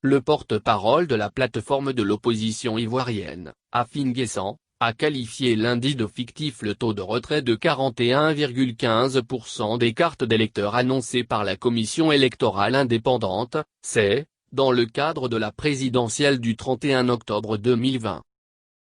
le porte-parole de la plateforme de l'opposition ivoirienne, Afin Guessant, a qualifié lundi de fictif le taux de retrait de 41,15% des cartes d'électeurs annoncé par la commission électorale indépendante, c'est, dans le cadre de la présidentielle du 31 octobre 2020.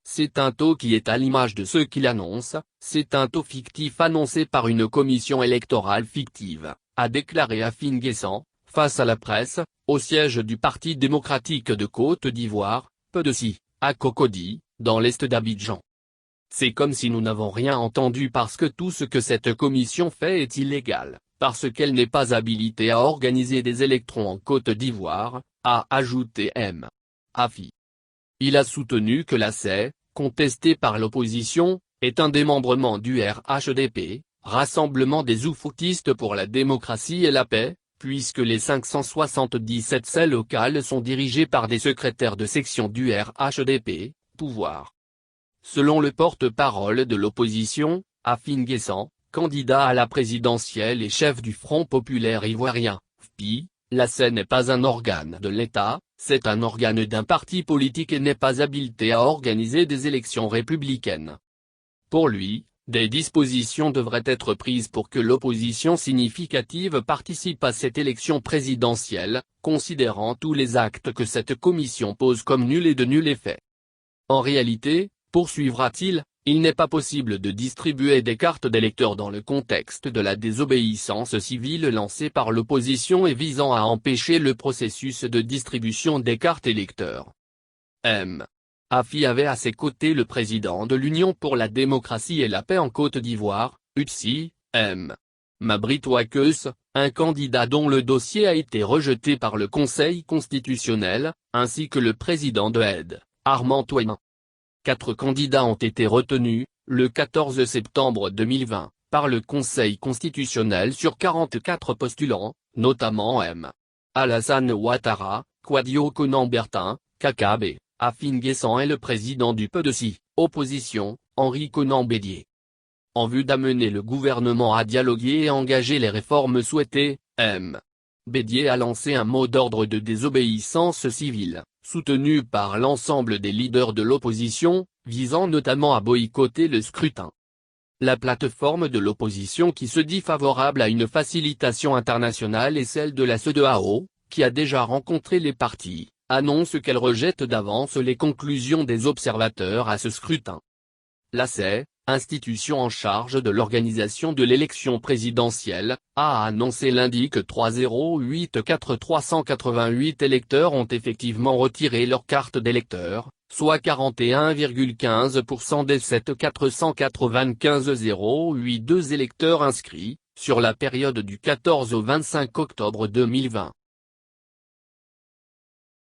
C'est un taux qui est à l'image de ceux qui l'annoncent, c'est un taux fictif annoncé par une commission électorale fictive, a déclaré Afin Guessant, face à la presse, au siège du Parti démocratique de Côte d'Ivoire, PDC, à Cocody, dans l'est d'Abidjan. C'est comme si nous n'avons rien entendu parce que tout ce que cette commission fait est illégal, parce qu'elle n'est pas habilitée à organiser des élections en Côte d'Ivoire, a ajouté M. Afi. Il a soutenu que l'ACE, contesté par l'opposition, est un démembrement du RHDP, Rassemblement des Oufoutistes pour la démocratie et la paix, puisque les 577 salles locales sont dirigées par des secrétaires de section du RHDP, pouvoir. Selon le porte-parole de l'opposition, Afin Guessant, candidat à la présidentielle et chef du Front populaire ivoirien, FPI, l'ACE n'est pas un organe de l'État, c'est un organe d'un parti politique et n'est pas habilité à organiser des élections républicaines. Pour lui, des dispositions devraient être prises pour que l'opposition significative participe à cette élection présidentielle, considérant tous les actes que cette commission pose comme nuls et de nul effet. En réalité, poursuivra-t-il, il n'est pas possible de distribuer des cartes d'électeurs dans le contexte de la désobéissance civile lancée par l'opposition et visant à empêcher le processus de distribution des cartes électeurs. M. Afi avait à ses côtés le président de l'Union pour la démocratie et la paix en Côte d'Ivoire, UTSI, M. Mabrit Ouakeus, un candidat dont le dossier a été rejeté par le Conseil constitutionnel, ainsi que le président de AID, Armand Touaima. 4 candidats ont été retenus, le 14 septembre 2020, par le Conseil constitutionnel sur 44 postulants, notamment M. Alassane Ouattara, Kouadio Konan-Bertin, Kakabe, Afin Guessant et le président du PDC, opposition, Henri Konan Bédié. En vue d'amener le gouvernement à dialoguer et engager les réformes souhaitées, M. Bédié a lancé un mot d'ordre de désobéissance civile, soutenu par l'ensemble des leaders de l'opposition, visant notamment à boycotter le scrutin. La plateforme de l'opposition qui se dit favorable à une facilitation internationale est celle de la CEDEAO, qui a déjà rencontré les partis, annonce qu'elle rejette d'avance les conclusions des observateurs à ce scrutin. L'ACE, institution en charge de l'organisation de l'élection présidentielle, a annoncé lundi que 308 388 électeurs ont effectivement retiré leur carte d'électeur, soit 41,15% des 495 082 électeurs inscrits, sur la période du 14 au 25 octobre 2020.